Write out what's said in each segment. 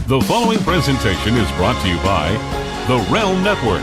The following presentation is brought to you by the Realm Network.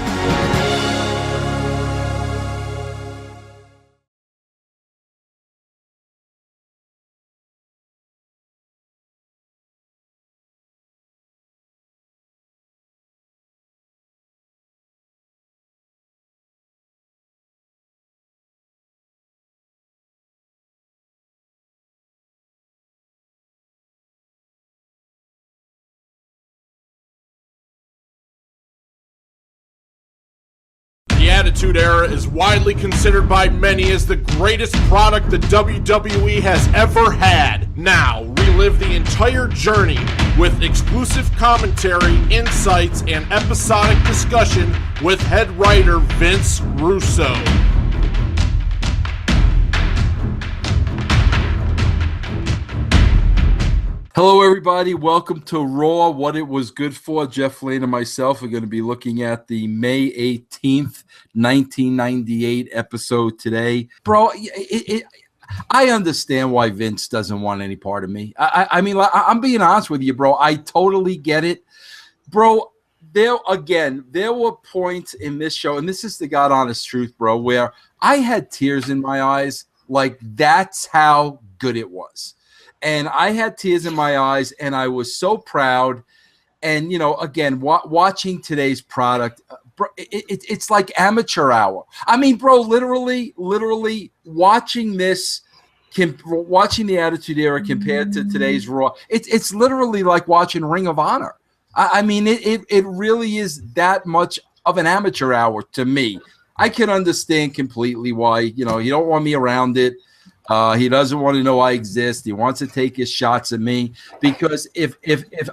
The Attitude Era is widely considered by many as the greatest product the WWE has ever had. Now, relive the entire journey with exclusive commentary, insights, and episodic discussion with head writer Vince Russo. Hello, everybody. Welcome to Raw, What It Was Good For. Jeff Lane and myself are going to be looking at the May 18th, 1998 episode today. Bro, I understand why Vince doesn't want any part of me. I mean, I'm being honest with you, bro. I totally get it. Bro, there were points in this show, and this is the God honest truth, bro, where I had tears in my eyes. Like, that's how good it was. And I had tears in my eyes, and I was so proud. And, you know, again, watching today's product, bro, it's like amateur hour. I mean, bro, literally watching this, watching the Attitude Era compared to today's Raw, it's literally like watching Ring of Honor. I mean, it really is that much of an amateur hour to me. I can understand completely why, you know, you don't want me around it. He doesn't want to know I exist. He wants to take his shots at me because if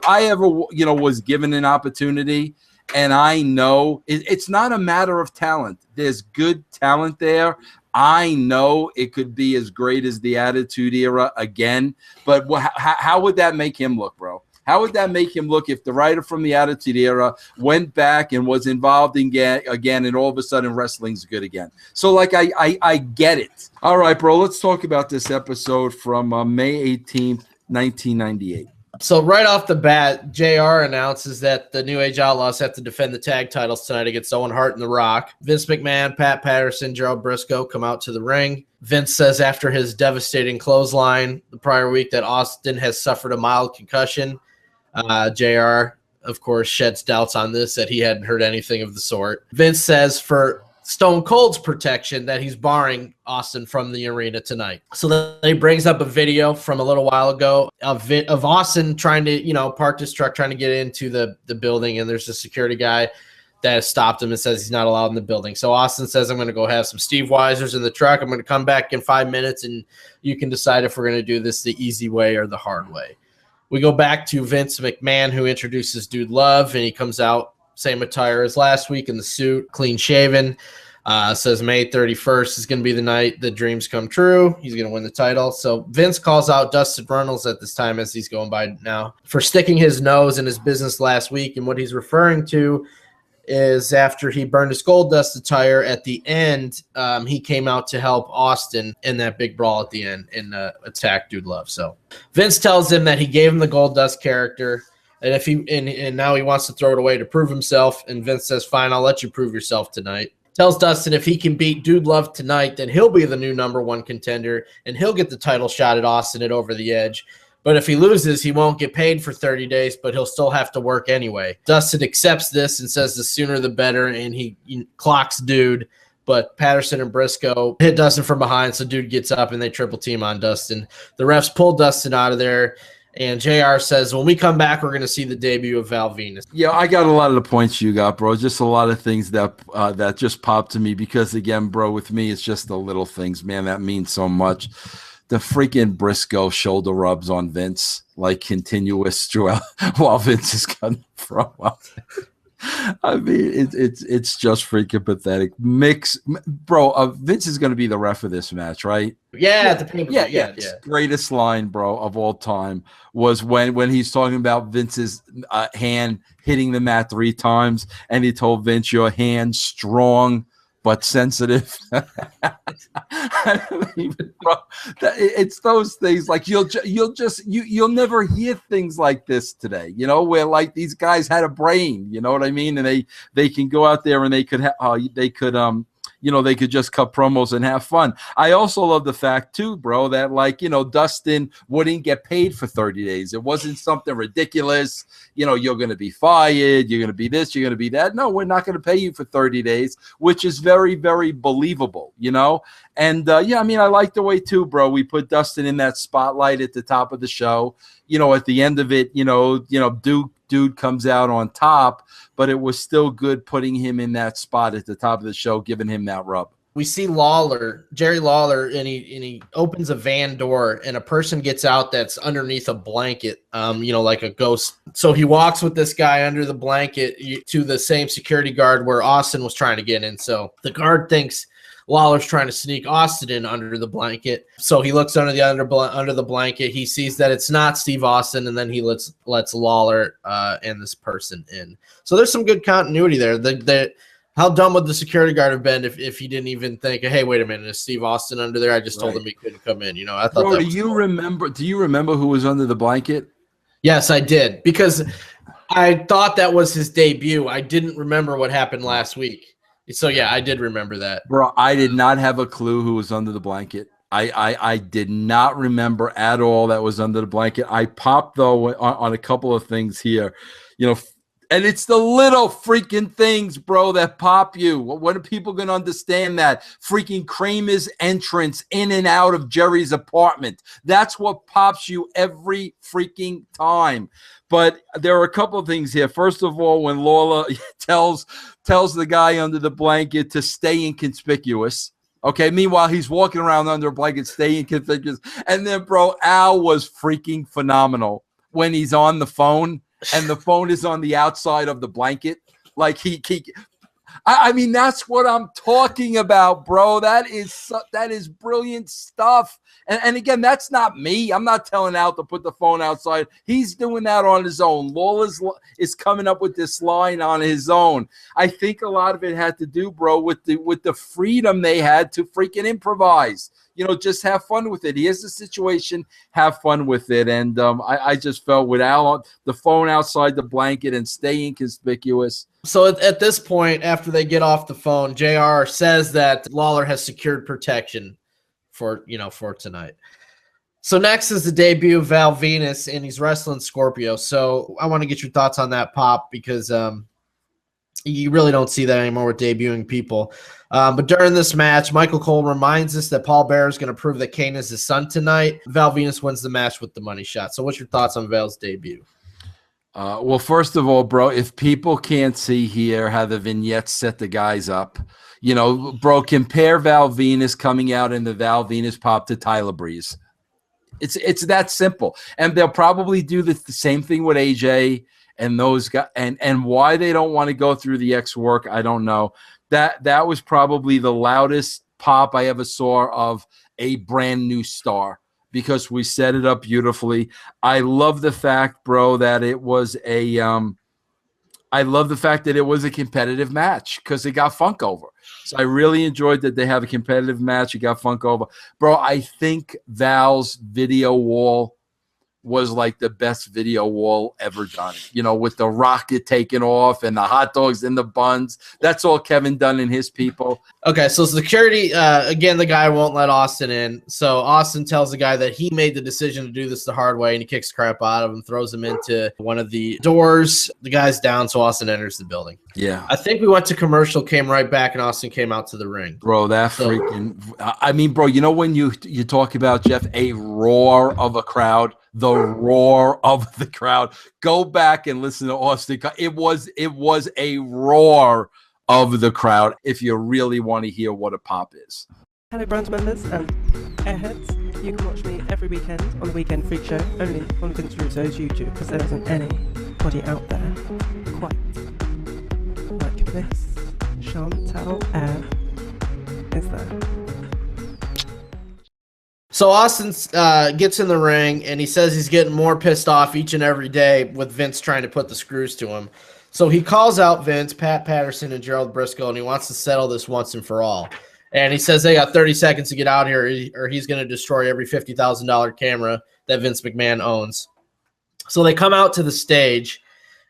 I ever, you know, was given an opportunity, and I know it's not a matter of talent. There's good talent there. I know it could be as great as the Attitude Era again, but how would that make him look, bro? How would that make him look if the writer from the Attitude Era went back and was involved again, and all of a sudden wrestling's good again? So, like, I get it. All right, bro, let's talk about this episode from May 18th, 1998. So right off the bat, JR announces that the New Age Outlaws have to defend the tag titles tonight against Owen Hart and The Rock. Vince McMahon, Pat Patterson, Gerald Briscoe come out to the ring. Vince says after his devastating clothesline the prior week that Austin has suffered a mild concussion. JR, of course, sheds doubts on this, that he hadn't heard anything of the sort. Vince says for Stone Cold's protection that he's barring Austin from the arena tonight. So then he brings up a video from a little while ago of Austin trying to, you know, park his truck, trying to get into the building, and there's a security guy that has stopped him and says he's not allowed in the building. So Austin says, I'm going to go have some Steve Weisers in the truck. I'm going to come back in 5 minutes, and you can decide if we're going to do this the easy way or the hard way. We go back to Vince McMahon, who introduces Dude Love, and he comes out same attire as last week in the suit, clean shaven. Says May 31st is going to be the night the dreams come true. He's going to win the title. So Vince calls out Dustin Reynolds at this time, as he's going by now, for sticking his nose in his business last week. And what he's referring to is after he burned his gold dust attire at the end, he came out to help Austin in that big brawl at the end and attack Dude Love. So Vince tells him that he gave him the gold dust character, and if he and now he wants to throw it away to prove himself. And Vince says, fine, I'll let you prove yourself tonight. Tells Dustin if he can beat Dude Love tonight, then he'll be the new #1 contender, and he'll get the title shot at Austin at Over the Edge. But if he loses, he won't get paid for 30 days, but he'll still have to work anyway. Dustin accepts this and says the sooner the better, and he clocks Dude. But Patterson and Briscoe hit Dustin from behind, so Dude gets up, and they triple team on Dustin. The refs pull Dustin out of there, and JR says, when we come back, we're going to see the debut of Val Venus. Yeah, I got a lot of the points you got, bro. Just a lot of things that just popped to me because, again, bro, with me, it's just the little things, man, that means so much. The freaking Briscoe shoulder rubs on Vince, like continuous throughout while Vince is cutting from. I mean, it's just freaking pathetic. Bro, Vince is going to be the ref of this match, right? Yeah. Greatest line, bro, of all time was when he's talking about Vince's hand hitting the mat 3 times, and he told Vince, your hand strong, but sensitive. I don't even, bro, it's those things like you'll never hear things like this today, where like these guys had a brain, you know what I mean, and they can go out there and they could they could just cut promos and have fun. I also love the fact too, bro, that like, Dustin wouldn't get paid for 30 days. It wasn't something ridiculous. You're going to be fired. You're going to be this, you're going to be that. No, we're not going to pay you for 30 days, which is very, very believable, And I mean, I like the way too, bro, we put Dustin in that spotlight at the top of the show. At the end of it, dude comes out on top, but it was still good putting him in that spot at the top of the show, giving him that rub. We see Jerry Lawler, and he opens a van door, and a person gets out that's underneath a blanket, like a ghost. So he walks with this guy under the blanket to the same security guard where Austin was trying to get in. So the guard thinks Lawler's trying to sneak Austin in under the blanket. So he looks under the blanket. He sees that it's not Steve Austin, and then he lets Lawler and this person in. So there's some good continuity there. How dumb would the security guard have been if he didn't even think, hey, wait a minute, is Steve Austin under there? I just told him he couldn't come in. I thought. Bro, do you remember who was under the blanket? Yes, I did, because I thought that was his debut. I didn't remember what happened last week. So, yeah, I did remember that. Bro, I did not have a clue who was under the blanket. I did not remember at all that was under the blanket. I popped, though, on a couple of things here. And it's the little freaking things, bro, that pop you. When are people going to understand that? Freaking Kramer's entrance in and out of Jerry's apartment. That's what pops you every freaking time. But there are a couple of things here. First of all, when Lawler tells the guy under the blanket to stay inconspicuous. Okay, meanwhile, he's walking around under a blanket, staying inconspicuous. And then, bro, Al was freaking phenomenal when he's on the phone. And the phone is on the outside of the blanket. Like I mean, that's what I'm talking about, bro. That is brilliant stuff. And again, that's not me. I'm not telling Al to put the phone outside. He's doing that on his own. Lawler is coming up with this line on his own. I think a lot of it had to do, bro, with the freedom they had to freaking improvise. Just have fun with it. Here's the situation, have fun with it. And I just felt with Al on the phone outside the blanket and staying conspicuous. So at this point, after they get off the phone, JR says that Lawler has secured protection for tonight. So next is the debut of Val Venus, and he's wrestling Scorpio. So I want to get your thoughts on that, Pop, because you really don't see that anymore with debuting people. But during this match, Michael Cole reminds us that Paul Bearer is going to prove that Kane is his son tonight. Val Venus wins the match with the money shot. So what's your thoughts on Val's debut? Well, first of all, bro, if people can't see here how the vignettes set the guys up, bro, compare Val Venus coming out in the Val Venus pop to Tyler Breeze. It's that simple. And they'll probably do the same thing with AJ and those guys. And why they don't want to go through the X work, I don't know. That was probably the loudest pop I ever saw of a brand new star, because we set it up beautifully. I love the fact, bro, that it was a competitive match, because it got Funk over. So I really enjoyed that they have a competitive match. It got Funk over. Bro, I think Val's video wall was like the best video wall ever done, with the rocket taking off and the hot dogs in the buns. That's all Kevin Dunn and his people. Okay, so security, again, the guy won't let Austin in. So Austin tells the guy that he made the decision to do this the hard way, and he kicks crap out of him, throws him into one of the doors. The guy's down, so Austin enters the building. Yeah. I think we went to commercial, came right back, and Austin came out to the ring. Bro, I mean, bro, when you talk about, Jeff, a roar of a crowd, the roar of the crowd, go back and listen to Austin. It was a roar of the crowd if you really want to hear what a pop is. Hello, brand members and airheads. You can watch me every weekend on the Weekend Freak Show, only on Vince Russo's YouTube, because there isn't anybody out there quite like this. Chantal Air is there. So Austin gets in the ring, and he says he's getting more pissed off each and every day with Vince trying to put the screws to him. So he calls out Vince, Pat Patterson, and Gerald Briscoe, and he wants to settle this once and for all. And he says they got 30 seconds to get out here, or he's going to destroy every $50,000 camera that Vince McMahon owns. So they come out to the stage,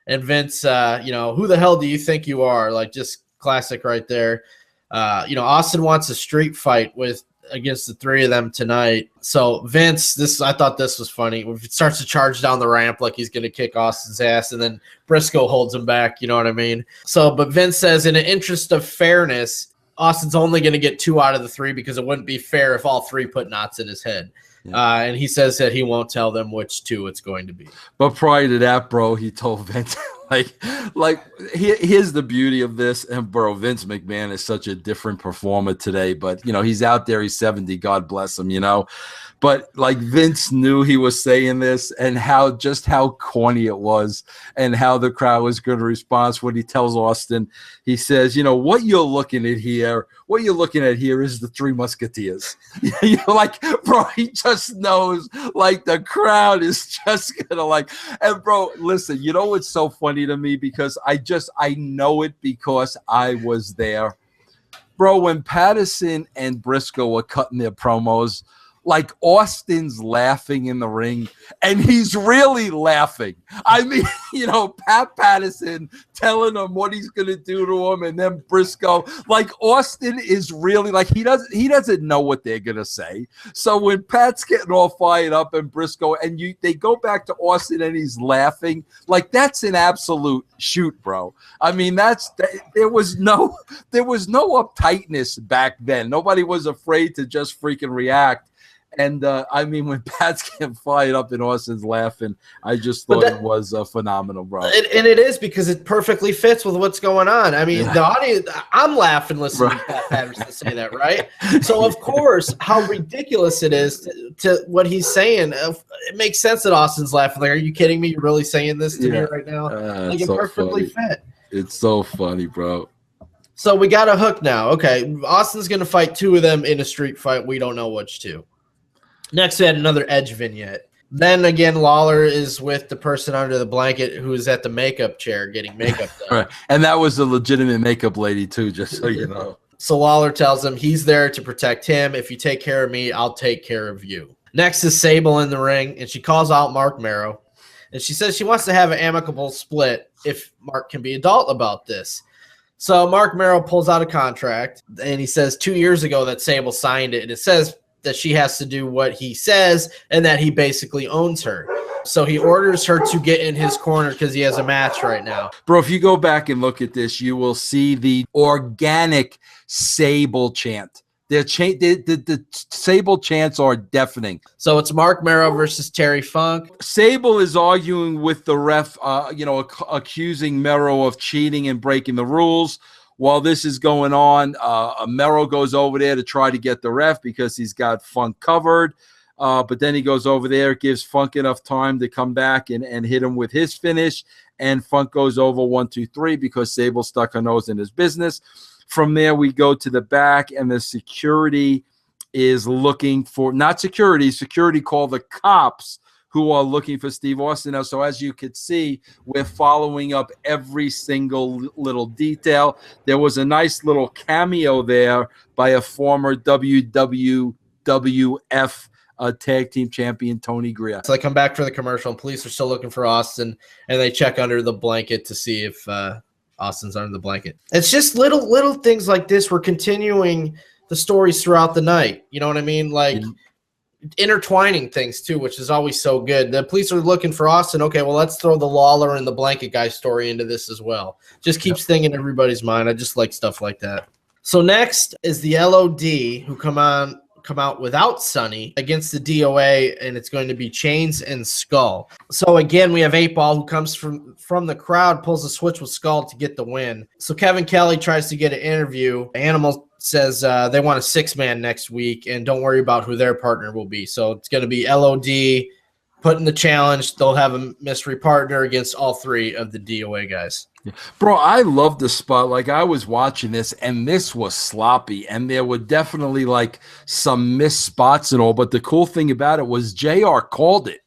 and Vince, who the hell do you think you are? Like, just classic right there. Austin wants a street fight against the three of them tonight. So Vince, I thought this was funny. He starts to charge down the ramp like he's going to kick Austin's ass, and then Briscoe holds him back. You know what I mean? But Vince says, in the interest of fairness, Austin's only going to get 2 out of the 3 because it wouldn't be fair if all 3 put knots in his head. Yeah. And he says that he won't tell them which 2 it's going to be. But prior to that, bro, he told Vince, here's the beauty of this. And, bro, Vince McMahon is such a different performer today. But, he's out there. He's 70. God bless him, But, Vince knew he was saying this and how corny it was and how the crowd was going to respond when he tells Austin. He says, what you're looking at here is the 3 Musketeers. Bro, he just knows, the crowd is just going to, and, bro, listen, what's so funny to me? Because I know it because I was there. Bro, when Patterson and Briscoe were cutting their promos, Austin's laughing in the ring, and he's really laughing. I mean, Pat Patterson telling him what he's going to do to him, and then Briscoe, Austin is really, he doesn't know what they're going to say. So when Pat's getting all fired up and Briscoe, and they go back to Austin and he's laughing, that's an absolute shoot, bro. I mean, there was no uptightness back then. Nobody was afraid to just freaking react. And, when Pat's getting fired up and Austin's laughing, I just thought it was phenomenal, bro. And it is because it perfectly fits with what's going on. I mean, the audience, I'm laughing listening to Pat Patterson say that, right? So, of course, how ridiculous it is to what he's saying. It makes sense that Austin's laughing. Are you kidding me? You're really saying this to me right now? It so perfectly funny. fit. It's so funny, bro. So we got a hook now. Okay, Austin's going to fight 2 of them in a street fight. We don't know which 2. Next, we had another Edge vignette. Then again, Lawler is with the person under the blanket who is at the makeup chair getting makeup done. Right. And that was a legitimate makeup lady, too, just so you know. So Lawler tells him he's there to protect him. If you take care of me, I'll take care of you. Next is Sable in the ring, and she calls out Mark Merrow. And she says she wants to have an amicable split if Mark can be adult about this. So Mark Merrow pulls out a contract, and he says 2 years ago that Sable signed it, and it says that she has to do what he says and that he basically owns her. So he orders her to get in his corner because he has a match right now. Bro, if you go back and look at this, you will see the organic Sable chant. The Sable chants are deafening. So it's Mark Merrow versus Terry Funk. Sable is arguing with the ref, accusing Merrow of cheating and breaking the rules. While this is going on, Merrow goes over there to try to get the ref because he's got Funk covered. But then he goes over there, gives Funk enough time to come back and hit him with his finish. And Funk goes over 1, 2, 3 because Sable stuck her nose in his business. From there, we go to the back, and the security is looking for, not security called the cops, who are looking for Steve Austin. Now, so as you could see, we're following up every single little detail. There was a nice little cameo there by a former WWF tag team champion, Tony Grea. So they come back for the commercial, and police are still looking for Austin, and they check under the blanket to see if Austin's under the blanket. It's just little things like this. We're continuing the stories throughout the night. You know what I mean? Intertwining things too, which is always so good. The police are looking for Austin. Okay, well, let's throw the Lawler and the blanket guy story into this as well. Just keeps thinking in everybody's mind. I just like stuff like that. So next is the LOD, who come out without Sonny against the DOA, and it's going to be Chains and Skull. So again, we have 8-Ball, who comes from the crowd, pulls a switch with Skull to get the win. So Kevin Kelly tries to get an interview. Animal says they want a 6-man next week, and don't worry about who their partner will be. So it's going to be LOD, put in the challenge. They'll have a mystery partner against all 3 of the DOA guys. Bro, I love the spot. Like, I was watching this, and this was sloppy, and there were definitely like some missed spots and all. But the cool thing about it was JR called it.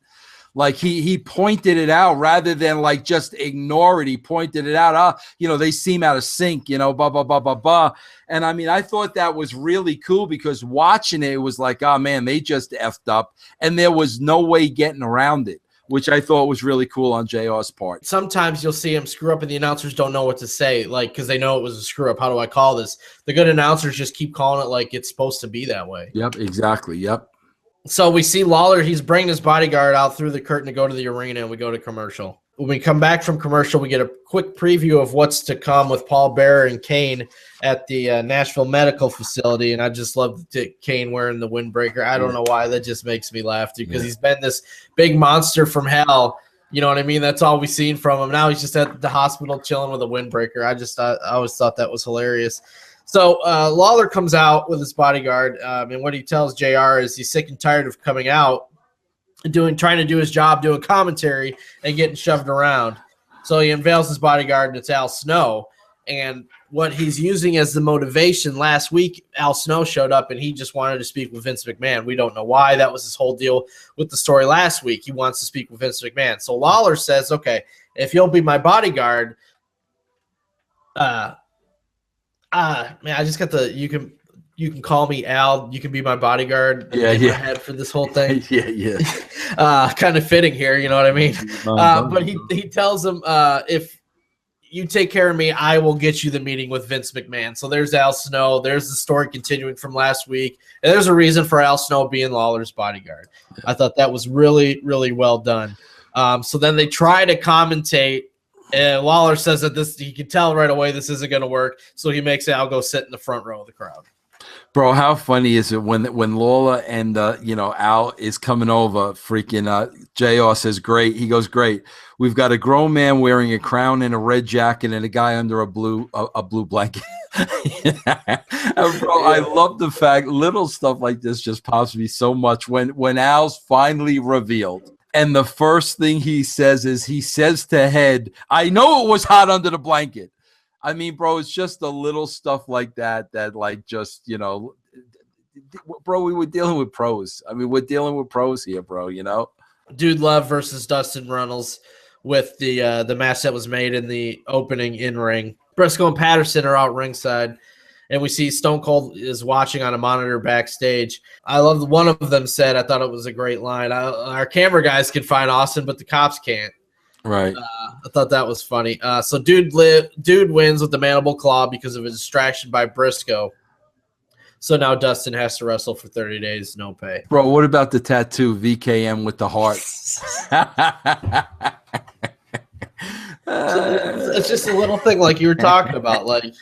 Like, he pointed it out rather than like just ignore it. He pointed it out. They seem out of sync, blah, blah, blah, blah, blah. And I mean, I thought that was really cool because watching it was like, oh man, they just effed up, and there was no way getting around it, which I thought was really cool on JR's part. Sometimes you'll see him screw up and the announcers don't know what to say, like, because they know it was a screw up. How do I call this? The good announcers just keep calling it like it's supposed to be that way. Yep, exactly. Yep. So we see Lawler. He's bringing his bodyguard out through the curtain to go to the arena, and we go to commercial. When we come back from commercial, we get a quick preview of what's to come with Paul Bearer and Kane at the Nashville Medical Facility, and I just love Kane wearing the windbreaker. I don't know why. That just makes me laugh, dude, because he's been this big monster from hell. You know what I mean? That's all we've seen from him. Now he's just at the hospital chilling with a windbreaker. I always thought that was hilarious. So Lawler comes out with his bodyguard, and what he tells JR is he's sick and tired of coming out and trying to do his job, doing commentary, and getting shoved around. So he unveils his bodyguard, and it's Al Snow. And what he's using as the motivation, last week, Al Snow showed up, and he just wanted to speak with Vince McMahon. We don't know why. That was his whole deal with the story last week. He wants to speak with Vince McMahon. So Lawler says, okay, if you'll be my bodyguard, man, I just got you can call me Al. You can be my bodyguard. Yeah, in my head for this whole thing. yeah. Kind of fitting here, you know what I mean? But he tells him, if you take care of me, I will get you the meeting with Vince McMahon. So there's Al Snow. There's the story continuing from last week. And there's a reason for Al Snow being Lawler's bodyguard. I thought that was really, really well done. So then they try to commentate. And Lawler says that he can tell right away this isn't going to work. So he makes Al go sit in the front row of the crowd. Bro, how funny is it when Lawler and Al is coming over? Freaking JR says, "Great." He goes, "Great. We've got a grown man wearing a crown and a red jacket, and a guy under a blue blanket." Bro, I love the fact little stuff like this just pops me so much when Al's finally revealed. And the first thing he says to Head, "I know it was hot under the blanket." I mean, bro, it's just the little stuff like that like just, bro, we were dealing with pros. I mean, we're dealing with pros here, bro, Dude Love versus Dustin Runnels with the match that was made in the opening in-ring. Briscoe and Patterson are out ringside, and we see Stone Cold is watching on a monitor backstage. I love one of them said, I thought it was a great line, our camera guys can find Austin, but the cops can't. Right. I thought that was funny. So dude wins with the mandible claw because of a distraction by Briscoe. So now Dustin has to wrestle for 30 days, no pay. Bro, what about the tattoo VKM with the heart? It's just a little thing like you were talking about, like.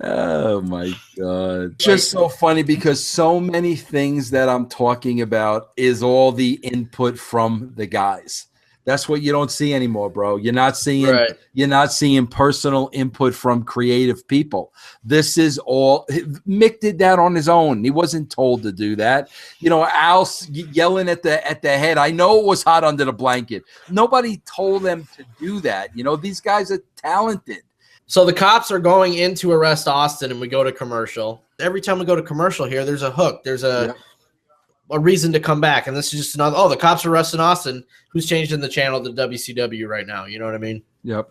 Oh my God. Just so funny because so many things that I'm talking about is all the input from the guys. That's what you don't see anymore, bro. You're not seeing personal input from creative people. This is all Mick did that on his own. He wasn't told to do that. Al yelling at the head. I know it was hot under the blanket. Nobody told them to do that. These guys are talented. So the cops are going in to arrest Austin, and we go to commercial. Every time we go to commercial here, there's a hook. There's a reason to come back. And this is just another, the cops are arresting Austin, who's changing the channel to WCW right now. You know what I mean? Yep.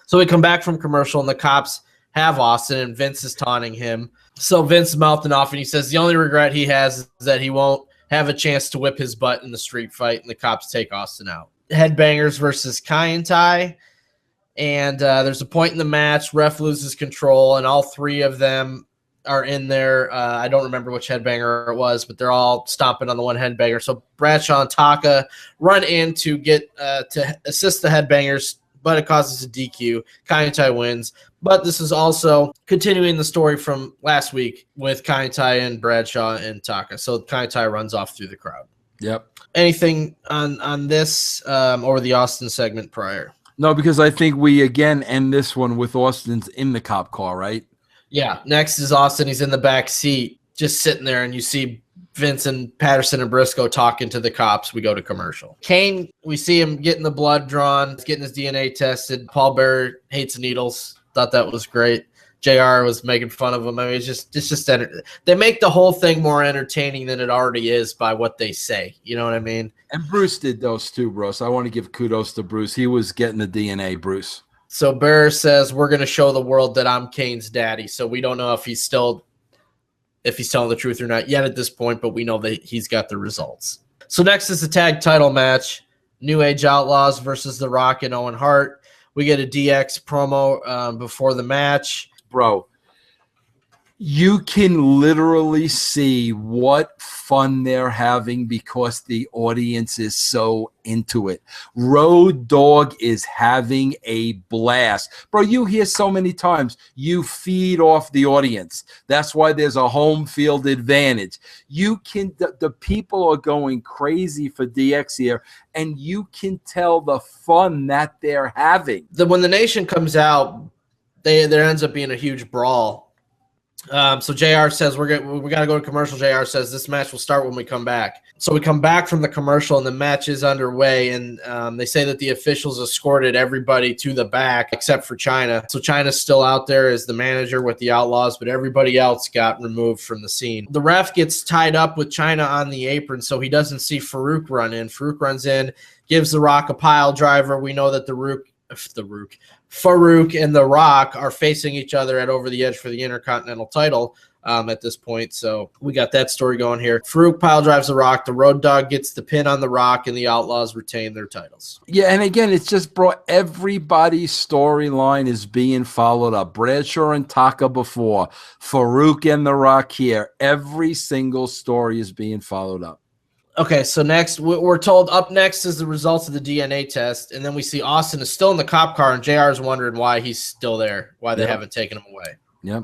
So we come back from commercial, and the cops have Austin, and Vince is taunting him. So Vince is mouthing off, and he says the only regret he has is that he won't have a chance to whip his butt in the street fight, and the cops take Austin out. Headbangers versus Kai and Tai. And there's a point in the match, ref loses control, and all three of them are in there. I don't remember which headbanger it was, but they're all stomping on the one headbanger. So Bradshaw and Taka run in to get to assist the headbangers, but it causes a DQ. Kai and Tai wins. But this is also continuing the story from last week with Kai and Tai and Bradshaw and Taka. So Kai and Tai runs off through the crowd. Yep. Anything on this or the Austin segment prior? No, because I think we again end this one with Austin's in the cop car, right? Yeah. Next is Austin. He's in the back seat, just sitting there, and you see Vince and Patterson and Briscoe talking to the cops. We go to commercial. Kane, we see him getting the blood drawn, getting his DNA tested. Paul Bearer hates needles. Thought that was great. JR was making fun of him. I mean, it's just they make the whole thing more entertaining than it already is by what they say. You know what I mean? And Bruce did those too, bro. So I want to give kudos to Bruce. He was getting the DNA, Bruce. So Bearer says, we're going to show the world that I'm Kane's daddy. So we don't know if he's telling the truth or not yet at this point, but we know that he's got the results. So next is the tag title match, New Age Outlaws versus The Rock and Owen Hart. We get a DX promo before the match. Bro, you can literally see what fun they're having because the audience is so into it. Road Dogg is having a blast. Bro, you hear so many times, you feed off the audience. That's why there's a home field advantage. You can, the people are going crazy for DX here, and you can tell the fun that they're having. When the Nation comes out, there ends up being a huge brawl. So JR says we got to go to commercial. JR says this match will start when we come back. So we come back from the commercial and the match is underway. And they say that the officials escorted everybody to the back except for China. So China's still out there as the manager with the Outlaws, but everybody else got removed from the scene. The ref gets tied up with China on the apron, so he doesn't see Farouk run in. Farouk runs in, gives The Rock a pile driver. We know that Farouk and The Rock are facing each other at Over the Edge for the Intercontinental title at this point. So we got that story going here. Farouk pile drives The Rock. The Road Dogg gets the pin on The Rock, and the Outlaws retain their titles. Yeah, and again, it's just, bro, everybody's storyline is being followed up. Bradshaw and Taka before, Farouk and The Rock here. Every single story is being followed up. Okay, so next, we're told up next is the results of the DNA test, and then we see Austin is still in the cop car, and JR is wondering why he's still there, why they haven't taken him away. Yep.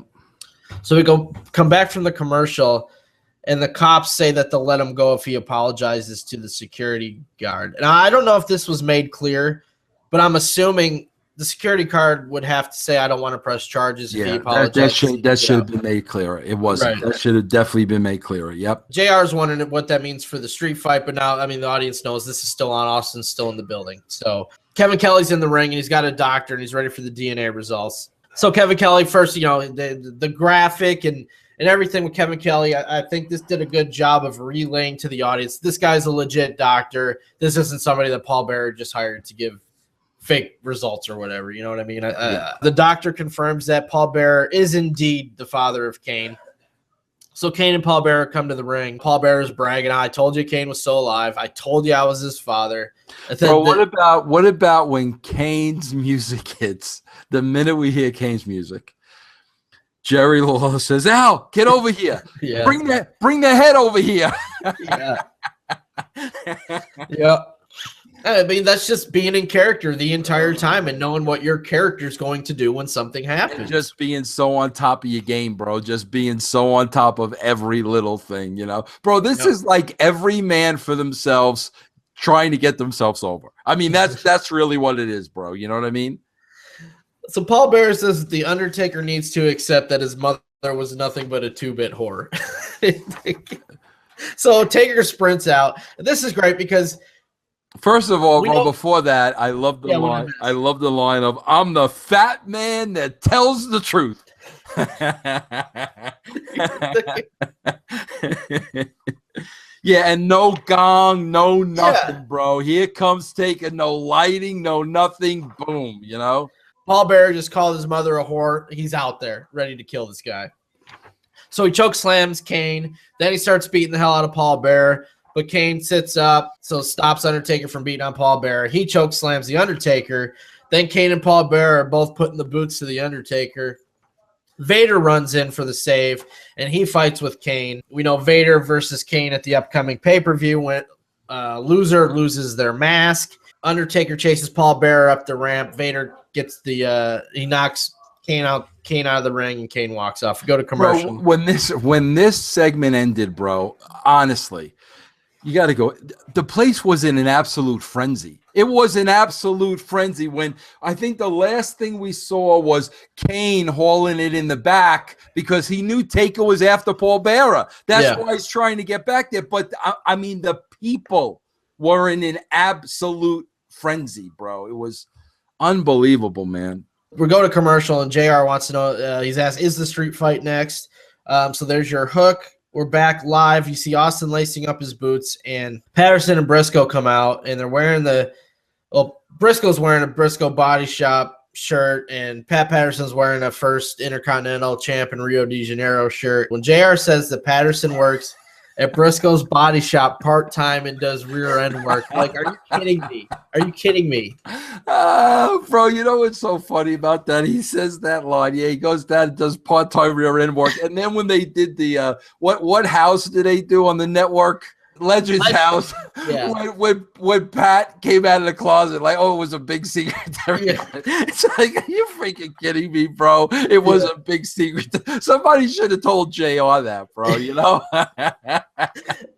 So we come back from the commercial, and the cops say that they'll let him go if he apologizes to the security guard. And I don't know if this was made clear, but I'm assuming the security guard would have to say, I don't want to press charges if he apologizes. That should have been made clearer. It wasn't. Right. That should have definitely been made clearer. Yep. JR's wondering what that means for the street fight, but now, I mean, the audience knows this is still on. Austin's still in the building. So Kevin Kelly's in the ring, and he's got a doctor, and he's ready for the DNA results. So Kevin Kelly, first, the graphic and everything with Kevin Kelly, I think this did a good job of relaying to the audience, this guy's a legit doctor. This isn't somebody that Paul Bearer just hired to give fake results or whatever. You know what I mean? The doctor confirms that Paul Bearer is indeed the father of Kane. So Kane and Paul Bearer come to the ring. Paul Bearer's bragging, I told you Kane was still alive. I told you I was his father. Bro, what about when Kane's music hits? The minute we hear Kane's music, Jerry Lawler says, Al, get over here. Yeah. Bring the head over here. Yeah. Yeah. I mean, that's just being in character the entire time and knowing what your character's going to do when something happens. And just being so on top of your game, bro. Just being so on top of every little thing, Bro, this is like every man for themselves trying to get themselves over. I mean, that's really what it is, bro. You know what I mean? So Paul Bearer says that The Undertaker needs to accept that his mother was nothing but a 2-bit whore. So Taker sprints out. This is great because first of all, bro, before that, I love the line. I love the line of "I'm the fat man that tells the truth." Yeah, and no gong, no nothing, bro. Here comes Taker, no lighting, no nothing. Boom, Paul Bearer just called his mother a whore. He's out there ready to kill this guy. So he choke slams Kane. Then he starts beating the hell out of Paul Bearer. But Kane sits up, so stops Undertaker from beating on Paul Bearer. He choke slams the Undertaker. Then Kane and Paul Bearer are both putting the boots to the Undertaker. Vader runs in for the save, and he fights with Kane. We know Vader versus Kane at the upcoming pay-per-view. Loser loses their mask. Undertaker chases Paul Bearer up the ramp. Vader gets he knocks Kane out of the ring, and Kane walks off. We go to commercial. Bro, when this segment ended, bro, honestly, You got to go. The place was in an absolute frenzy. It was an absolute frenzy when I think the last thing we saw was Kane hauling it in the back because he knew Taker was after Paul Bearer. That's why he's trying to get back there. But, I mean, the people were in an absolute frenzy, bro. It was unbelievable, man. We go to commercial, and JR wants to know, he's asked, is the street fight next? So there's your hook. We're back live. You see Austin lacing up his boots, and Patterson and Briscoe come out, and they're wearing Briscoe's wearing a Briscoe Body Shop shirt, and Pat Patterson's wearing a first Intercontinental Champ in Rio de Janeiro shirt. When JR says that Patterson works at Briscoe's Body Shop part-time and does rear end work, like, are you kidding me? Are you kidding me? Bro, you know what's so funny about that? He says that line. Yeah, he goes down and does part-time rear end work. And then when they did the what house did they do on the network? Legends House. Yeah. When Pat came out of the closet, like, oh, it was a big secret. It's like, are you freaking kidding me, bro? It was a big secret. Somebody should have told JR that, bro, you know?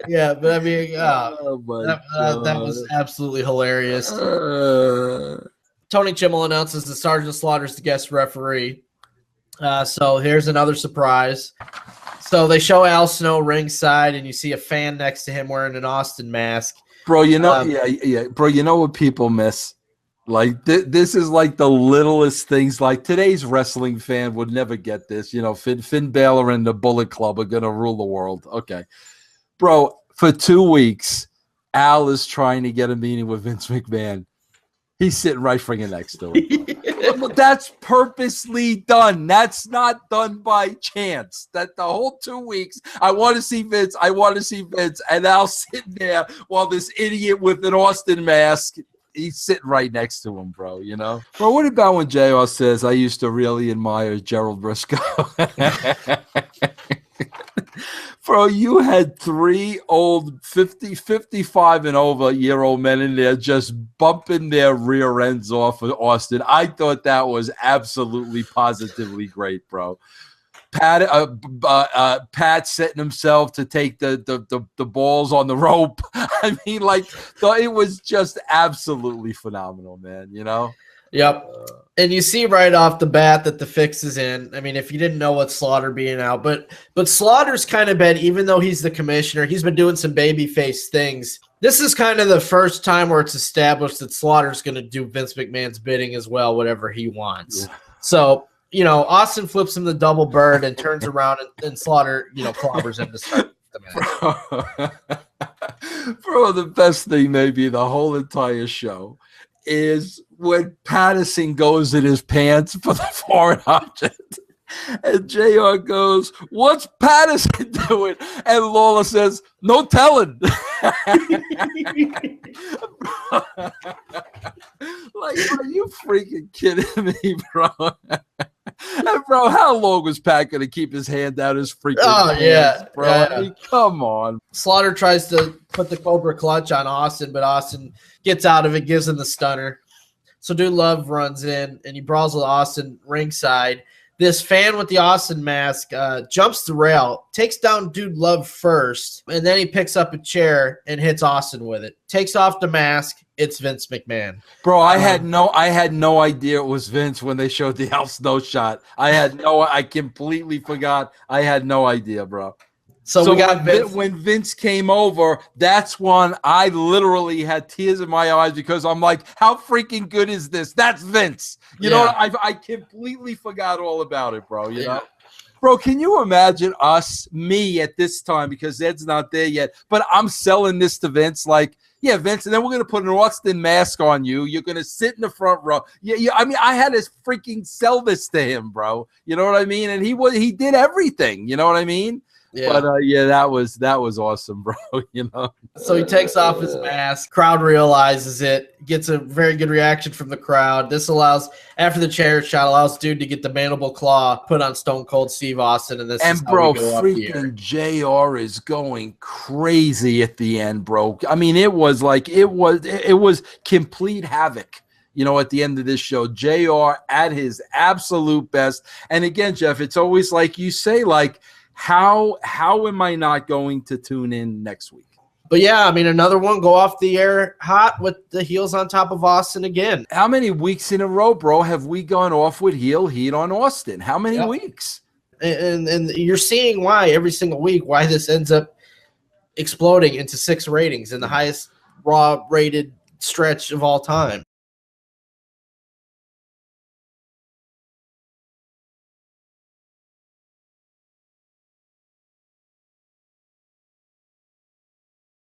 Yeah, but I mean, that was absolutely hilarious. Tony Chimmel announces that Sergeant Slaughter's the guest referee. So here's another surprise. So they show Al Snow ringside, and you see a fan next to him wearing an Austin mask. Bro, you know, bro, you know what people miss? Like, this is like the littlest things. Like, today's wrestling fan would never get this. You know, Finn Balor and the Bullet Club are going to rule the world. Okay. Bro, for 2 weeks, Al is trying to get a meeting with Vince McMahon. He's sitting right freaking next to him. But that's purposely done. That's not done by chance. That the whole 2 weeks, I want to see Vince. I want to see Vince. And Al's sitting there while this idiot with an Austin mask, he's sitting right next to him, bro, you know? Bro, what about when JR says, I used to really admire Gerald Briscoe? Bro, you had 3 old 50, 55 and over year-old men in there just bumping their rear ends off of Austin. I thought that was absolutely positively great, bro. Pat setting himself to take the balls on the rope. I mean, like, it was just absolutely phenomenal, man, you know? Yep. And you see right off the bat that the fix is in. I mean, if you didn't know what Slaughter being out, but Slaughter's kind of been, even though he's the commissioner, he's been doing some babyface things. This is kind of the first time where it's established that Slaughter's going to do Vince McMahon's bidding as well, whatever he wants. Yeah. So, you know, Austin flips him the double bird and turns around and Slaughter, you know, clobbers him to start the match. Bro, the best thing maybe the whole entire show is when Patterson goes in his pants for the foreign object. And JR goes, what's Patterson doing? And Lawler says, no telling. Like, are you freaking kidding me, bro? And bro, how long was Pat going to keep his hand out his freaking hands, bro? Yeah. I mean, come on. Slaughter tries to put the Cobra clutch on Austin, but Austin gets out of it, gives him the stunner. So Dude Love runs in, and he brawls with Austin ringside. This fan with the Austin mask jumps the rail, takes down Dude Love first, and then he picks up a chair and hits Austin with it. Takes off the mask. It's Vince McMahon. Bro, I had no idea it was Vince when they showed the Al Snow shot. I completely forgot. I had no idea, bro. So we got when Vince came over, that's when I literally had tears in my eyes because I'm like, how freaking good is this? That's Vince. You know, I completely forgot all about it, bro. You know? Bro, can you imagine me at this time, because Ed's not there yet, but I'm selling this to Vince like, yeah, Vince, and then we're going to put an Austin mask on you. You're going to sit in the front row. Yeah, I mean, I had to freaking sell this to him, bro. You know what I mean? And he did everything. You know what I mean? Yeah. But that was awesome, bro. You know. So he takes off his mask. Crowd realizes it. Gets a very good reaction from the crowd. This allows, after the chair shot, allows Dude to get the mandible claw put on Stone Cold Steve Austin, and bro, freaking JR is going crazy at the end, bro. I mean, it was complete havoc. You know, at the end of this show, JR at his absolute best. And again, Jeff, it's always like you say, like, how am I not going to tune in next week? But yeah, I mean, another one go off the air hot with the heels on top of Austin again. How many weeks in a row, bro, have we gone off with heel heat on Austin? How many weeks? And you're seeing why every single week, why this ends up exploding into 6 ratings and the highest Raw rated stretch of all time.